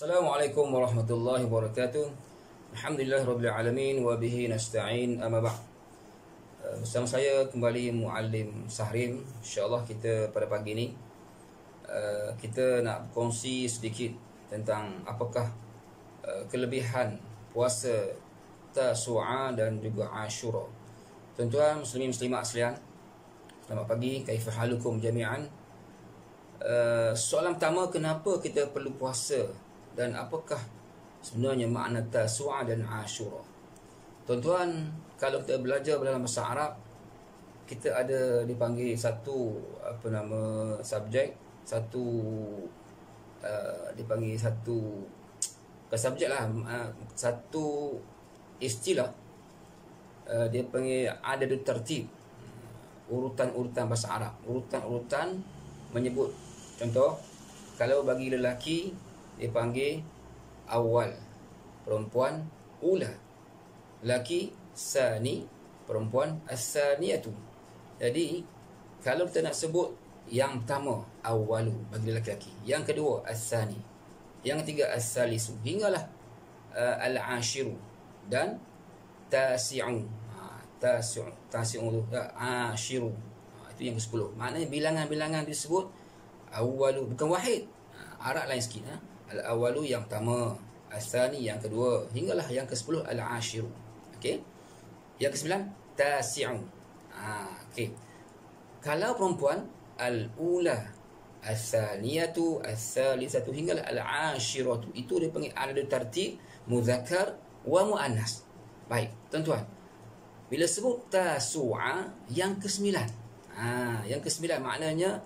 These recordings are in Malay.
Assalamualaikum warahmatullahi wabarakatuh. Alhamdulillahirabbil alamin wa bihi nasta'in, amma ba'd. Bersama saya kembali Muallim Sahrim. InsyaAllah kita pada pagi ni kita nak berkongsi sedikit tentang apakah kelebihan puasa Tasu'a dan juga Ashura. Tuan-tuan muslimin muslimat sekalian, selamat pagi. Kaifa halukum jami'an? Soalan pertama, kenapa kita perlu puasa dan apakah sebenarnya makna Tasu'a dan Ashura? Tuan-tuan, kalau kita belajar dalam bahasa Arab, kita ada dipanggil satu subjek, dipanggil satu subjek lah, satu istilah, dia panggil adadut tertib, urutan-urutan bahasa Arab, urutan-urutan menyebut. Contoh, kalau bagi lelaki dia panggil awal, perempuan ula, lelaki sani, perempuan as-saniyatu. Jadi kalau kita nak sebut yang pertama awalu bagi lelaki, yang kedua as-sani, yang ketiga as-salisu, hinggalah al-ashiru dan tasi'u. Tasi'u tu ashiru, itu yang ke-10. Maknanya bilangan-bilangan disebut awalu, bukan wahid, Arab lain sikit. Al-awalu yang pertama, as-sani yang kedua, hinggalah yang ke-10 al-ashiru. Okey. Yang ke-9 tasi'u. Okey. Kalau perempuan al-ula, as-saniyatu, as-salisatu, hinggalah al-ashiratu. Itu dia panggil adad tartib muzakkar wa muannas. Baik, tuan-tuan. Bila sebut Tasu'a yang ke-9. Yang ke-9 maknanya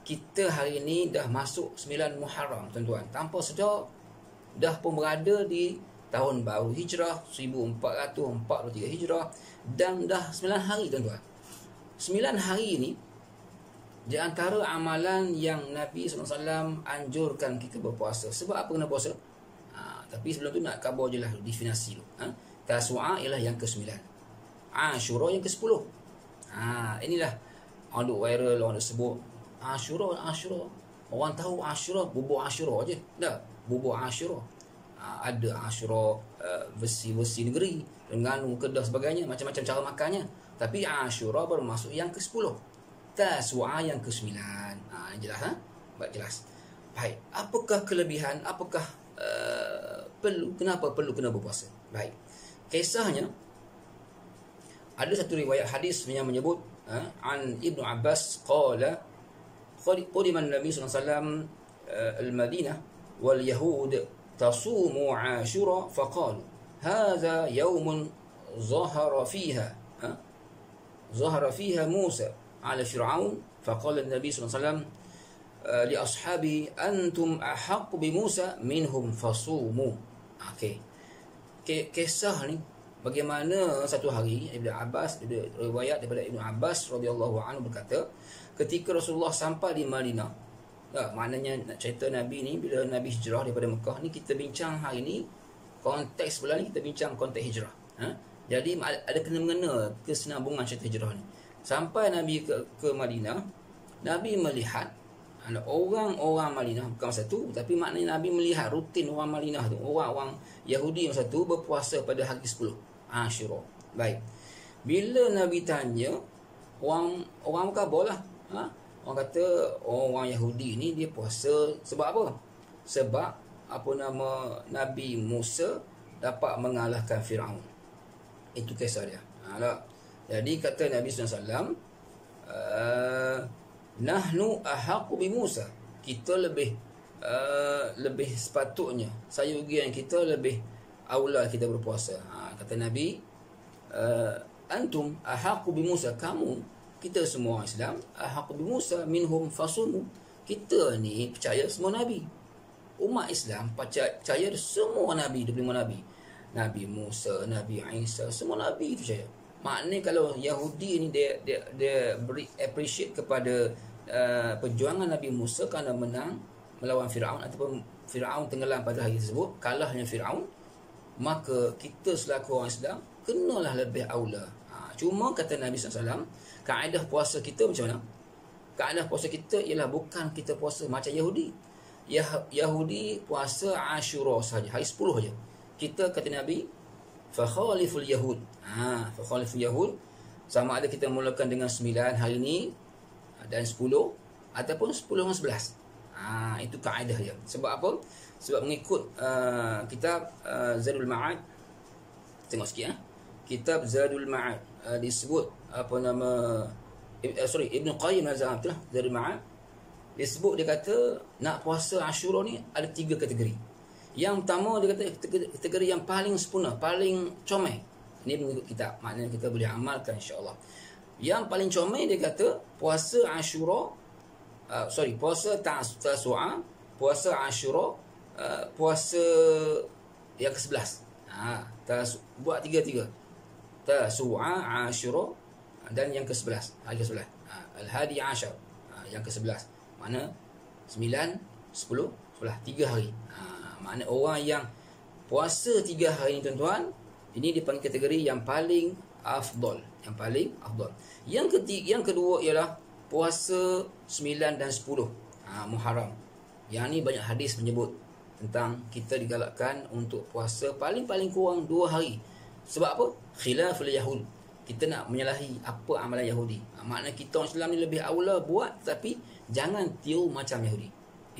kita hari ini dah masuk 9 Muharram, tuan-tuan. Tanpa sedar dah pun berada di tahun baru Hijrah 1443 Hijrah, dan dah 9 hari, tuan-tuan. 9 hari ini di antara amalan yang Nabi SAW anjurkan kita berpuasa. Sebab apa kena puasa? Tapi sebelum tu nak khabar je lah, definisi dulu. Tasu'a ialah yang ke-9, Ashura yang ke-10. Inilah orang duk viral, orang duk sebut Ashura. Orang tahu Ashura, bubur Ashura je. Dah, bubur Ashura. Ada Ashura versi negeri dengan kedah sebagainya, macam-macam cara makannya. Tapi Ashura baru masuk yang ke-10. Tasu'a yang ke-9. Jelas, Baik, jelas. Baik, apakah kelebihan, apakah kenapa perlu kena berpuasa? Baik. Kisahnya, ada satu riwayat hadis yang menyebut an Ibnu Abbas qala قدم النبي صلى الله عليه وسلم المدينة واليهود تصوم عاشوراء فقالوا هذا يوم ظهر فيها موسى على فرعون فقال النبي صلى الله عليه وسلم لأصحابه أنتم أحق بموسى منهم فصوموا. Kisah ni bagaimana satu hari Ibnu Abbas, riwayat daripada Ibnu Abbas radhiyallahu anhu berkata, ketika Rasulullah sampai di Madinah, maknanya nak cerita Nabi ni bila Nabi hijrah daripada Mekah ni, kita bincang hari ni konteks sebelah ni, kita bincang konteks hijrah. Jadi ada kena-mengena kesinambungan cerita hijrah ni. Sampai Nabi ke Madinah, Nabi melihat orang-orang Madinah, bukan masa tu, tapi maknanya Nabi melihat rutin orang Madinah tu, orang-orang Yahudi masa tu berpuasa pada hari 10 Ashura. Baik. Bila Nabi tanya, orang berkhabarlah. Orang kata orang Yahudi ni dia puasa sebab apa? Sebab Nabi Musa dapat mengalahkan Firaun. Itu kisah dia. Jadi kata Nabi SAW, nahnu ahaqu bi Musa, kita lebih sepatutnya, sayugian kita lebih aula kita berpuasa. Kata Nabi, antum ahaqu bi Musa, kamu, kita semua Islam, ahaqu bi Musa minhum fasumu, kita ni percaya semua Nabi. Umat Islam percaya semua Nabi, 25 Nabi. Nabi Musa, Nabi Isa, semua Nabi itu percaya. Maknanya kalau Yahudi ni dia beri appreciate kepada perjuangan Nabi Musa kerana menang melawan Firaun, ataupun Firaun tenggelam pada hari tersebut, kalahnya Firaun, maka kita selaku orang Islam kenalah lebih aula. Cuma kata Nabi SAW, kaedah puasa kita macam mana? Kaedah puasa kita ialah bukan kita puasa macam Yahudi, Yahudi puasa Ashura saja, hari 10 saja. Kita kata Nabi, fakhaliful yahud. Fakhaliful yahud, sama ada kita mulakan dengan 9 hari ni dan 10 ataupun 10 dengan 11. Itu kaedah dia. Sebab apa? Sebab mengikut kitab Zadul Ma'ad. Tengok sikit kitab Zadul Ma'ad, disebut apa nama Ibn Qayyim al-Jawziyah, Zadul Ma'ad, disebut, dia kata nak puasa Ashura ni ada 3 kategori. Yang pertama dia kata kategori yang paling sempurna, paling comel. Ini mengikut kitab, maknanya kita boleh amalkan insya-Allah. Yang paling comel dia kata puasa Ashura, puasa Tasu'a, puasa Ashura, puasa yang ke-11. Buat 3-3. Tasu'a, Ashura dan yang ke-11, hari ke-11. Al-Hadi Ashar, yang ke-11. Mana 9, 10, 11, 3 hari. Makna orang yang puasa 3 hari ni tuan-tuan, ini dipanggil kategori yang paling afdal, yang paling afdal. Yang kedua ialah puasa 9 dan 10 Muharram. Yang ni banyak hadis menyebut tentang kita digalakkan untuk puasa paling-paling kurang 2 hari. Sebab apa? Khilaful Yahud. Kita nak menyalahi apa amalan Yahudi. Makna kita orang Islam ni lebih aula buat, tapi jangan tiru macam Yahudi.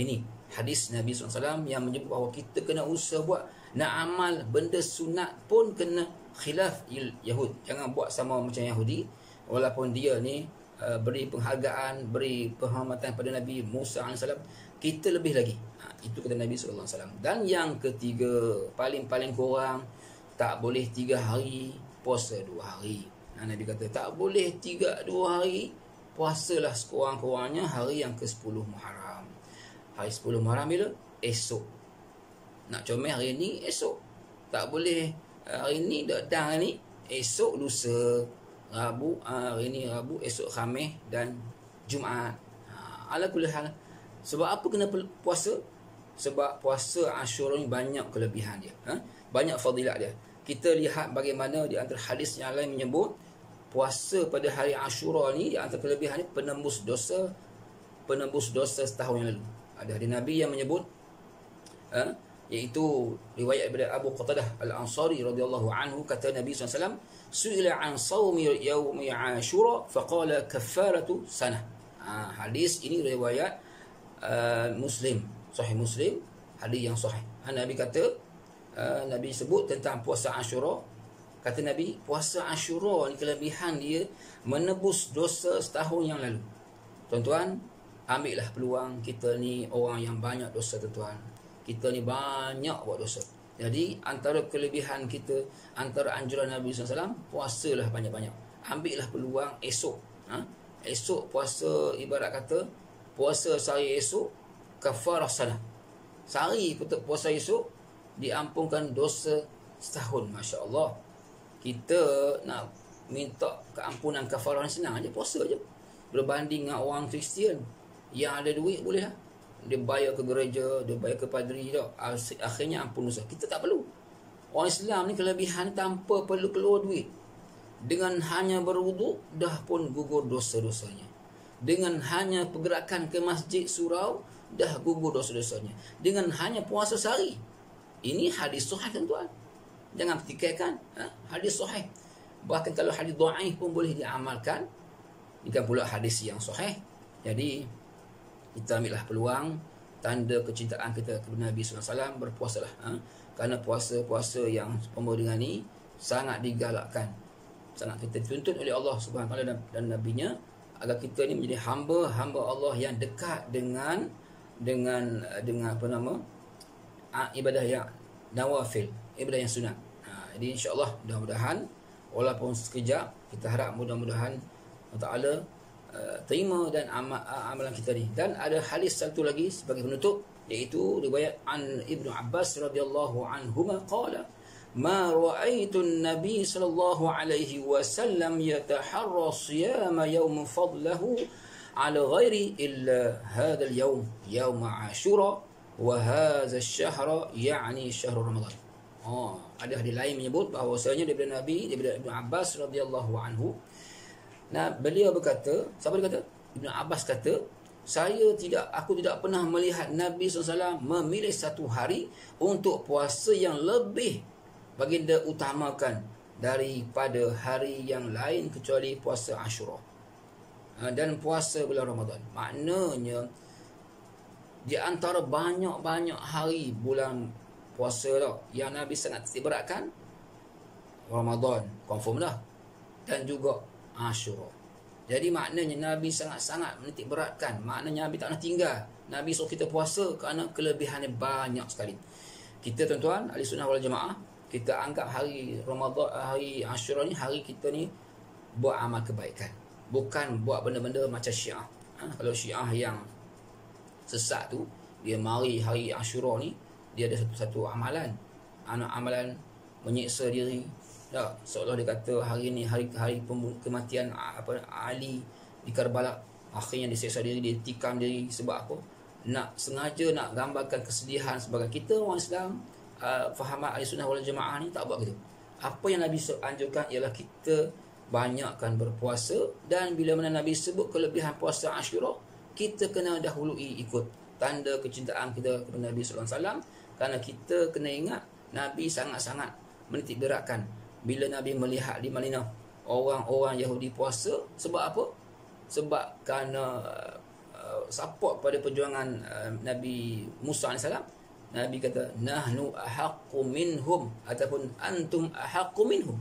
Ini hadis Nabi SAW yang menyebut bahawa kita kena usaha buat, nak amal benda sunat pun kena khilaf Yahud. Jangan buat sama macam Yahudi. Walaupun dia ni beri penghargaan, beri penghormatan pada Nabi Musa AS, kita lebih lagi. Itu kata Nabi SAW. Dan yang ketiga, paling-paling kurang tak boleh 3 hari, puasa 2 hari. Nabi kata tak boleh 2 hari, puasalah sekurang-kurangnya hari yang ke-10 Muharram. Hari 10 Muharram bila? Esok. Nak comel hari ni, esok. Tak boleh hari ni, datang hari ni, esok lusa, Rabu, hari ni Rabu, esok Khamis dan Jumaat. Ala kulli hal. Sebab apa kena puasa? Sebab puasa Ashura ni banyak kelebihan dia. Banyak fadilat dia. Kita lihat bagaimana di antara hadis yang lain menyebut puasa pada hari Ashura ni, di antara kelebihan ni penembus dosa setahun yang lalu. Ada hadis Nabi yang menyebut, iaitu riwayat daripada Abu Qatadah Al-Ansari radhiyallahu anhu, kata Nabi SAW, su'ila an sawmi yaumi Ashura faqala kaffaratu sanah. Hadis ini riwayat Muslim, Sahih Muslim, hadis yang sahih. Nabi kata, Nabi sebut tentang puasa Ashura. Kata Nabi, puasa Ashura ni kelebihan dia menebus dosa setahun yang lalu. Tuan-tuan, ambillah peluang. Kita ni orang yang banyak dosa, tuan-tuan. Kita ni banyak buat dosa. Jadi antara kelebihan kita, antara anjuran Nabi SAW, puasalah banyak-banyak. Ambillah peluang esok. Esok puasa, ibarat kata puasa sehari esok, kafarah sanah. Sehari puasa esok, diampunkan dosa setahun. Masya Allah. Kita nak minta keampunan kafarah senang aja, puasa aja. Berbanding dengan orang Kristian yang ada duit, boleh lah. Dia bayar ke gereja, dia bayar ke padri dah. Akhirnya ampun dosa. Kita tak perlu. Orang Islam ni kelebihan tanpa perlu keluar duit. Dengan hanya berwuduk, dah pun gugur dosa-dosanya. Dengan hanya pergerakan ke masjid surau, dah gugur dosa-dosanya. Dengan hanya puasa sehari. Ini hadis sahih, tuan-tuan. Jangan pertikaikan, hadis sahih. Bahkan kalau hadis dhaif pun boleh diamalkan. Bukan pula hadis yang sahih. Jadi kita ambillah peluang, tanda kecintaan kita kepada Nabi SAW, berpuasalah. Kerana puasa-puasa yang sempurna dengan ni sangat digalakkan, sangat kita dituntut oleh Allah Subhanahu Wa Taala dan Nabi-Nya, agar kita ni menjadi hamba Allah yang dekat dengan apa nama, ibadah yang nawafil, ibadah yang sunat. Jadi insya-Allah mudah-mudahan, walaupun sekejap, kita harap mudah-mudahan Allah Taala terima dan amalan kita ni. Dan ada hadis satu lagi sebagai penutup, iaitu riwayat an Ibnu Abbas radhiyallahu anhuma qala ma ra'aitu an-nabi sallallahu alaihi wasallam yataharra siyama yawm fadlahu ala ghairi illa hadha al-yawm yawm Ashura wa hadha ash-shahr yani syahr Ramadan. Ada hadis lain menyebut bahawasanya daripada Ibnu Abbas radhiyallahu anhu, beliau berkata, siapa dia kata? Ibnu Abbas kata, Aku tidak pernah melihat Nabi SAW memilih satu hari untuk puasa yang lebih baginda utamakan daripada hari yang lain kecuali puasa Ashura dan puasa bulan Ramadan. Maknanya di antara banyak-banyak hari bulan puasa tau yang Nabi sangat titik beratkan, Ramadan confirm dah, dan juga Ashura. Jadi maknanya Nabi sangat-sangat menitik beratkan. Maknanya Nabi tak nak tinggal. Nabi suruh kita puasa kerana kelebihannya banyak sekali. Kita tuan-tuan, ahli sunnah wal jamaah, kita anggap hari Ramadan, hari Ashura ni, hari kita ni buat amal kebaikan. Bukan buat benda-benda macam Syiah. Kalau Syiah yang sesat tu, dia mari hari Ashura ni, dia ada satu amalan. Amalan menyiksa diri. Seolah dia kata hari ni hari kematian Ali di Karbala, akhirnya dia siksa diri, dia tikam diri. Sebab apa? Sengaja nak gambarkan kesedihan. Sebagai kita orang Islam, fahaman ahli sunnah wal jamaah ni tak buat gitu. Apa yang Nabi anjurkan ialah kita banyakkan berpuasa, dan bila mana Nabi sebut kelebihan puasa Ashura, kita kena dahului ikut tanda kecintaan kita kepada Nabi sallallahu alaihi wasallam, kerana kita kena ingat Nabi sangat-sangat menitik beratkan bila Nabi melihat di Madinah orang-orang Yahudi puasa. Sebab apa? Sebab kerana support pada perjuangan Nabi Musa AS. Nabi kata, nahnu ahaqqu minhum, ataupun antum ahaqqu minhum.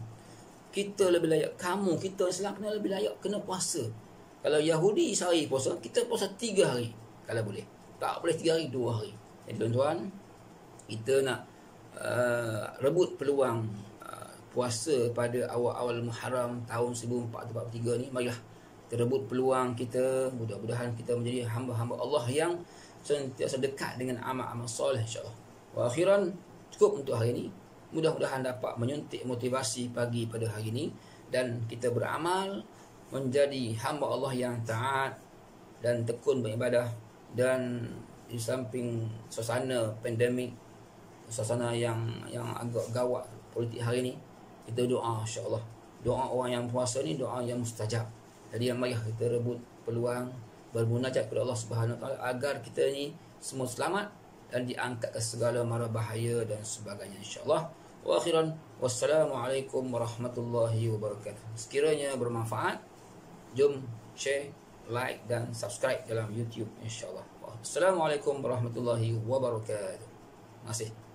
Kita lebih layak, kamu, kita Islam kena lebih layak kena puasa. Kalau Yahudi sehari puasa, kita puasa 3 hari kalau boleh. Tak boleh 3 hari, 2 hari. Jadi tuan-tuan, kita nak rebut peluang puasa pada awal-awal Muharram tahun 1443 ni. Marilah kita rebut peluang kita. Mudah-mudahan kita menjadi hamba-hamba Allah yang sentiasa dekat dengan amal-amal soleh, insyaAllah. Wa akhiran, cukup untuk hari ini. Mudah-mudahan dapat menyuntik motivasi pagi pada hari ini, dan kita beramal menjadi hamba Allah yang taat dan tekun beribadah. Dan di samping suasana pandemik, suasana yang agak gawat politik hari ini, kita doa, insya-Allah. Doa orang yang puasa ni doa yang mustajab. Jadi marilah kita rebut peluang bermunajat kepada Allah Subhanahu Wa Taala agar kita ni semua selamat dan diangkat ke segala mara bahaya dan sebagainya, insya-Allah. Wa akhiran, wassalamualaikum warahmatullahi wabarakatuh. Sekiranya bermanfaat, jom share, like dan subscribe dalam YouTube, insya-Allah. Assalamualaikum warahmatullahi wabarakatuh. Terima kasih.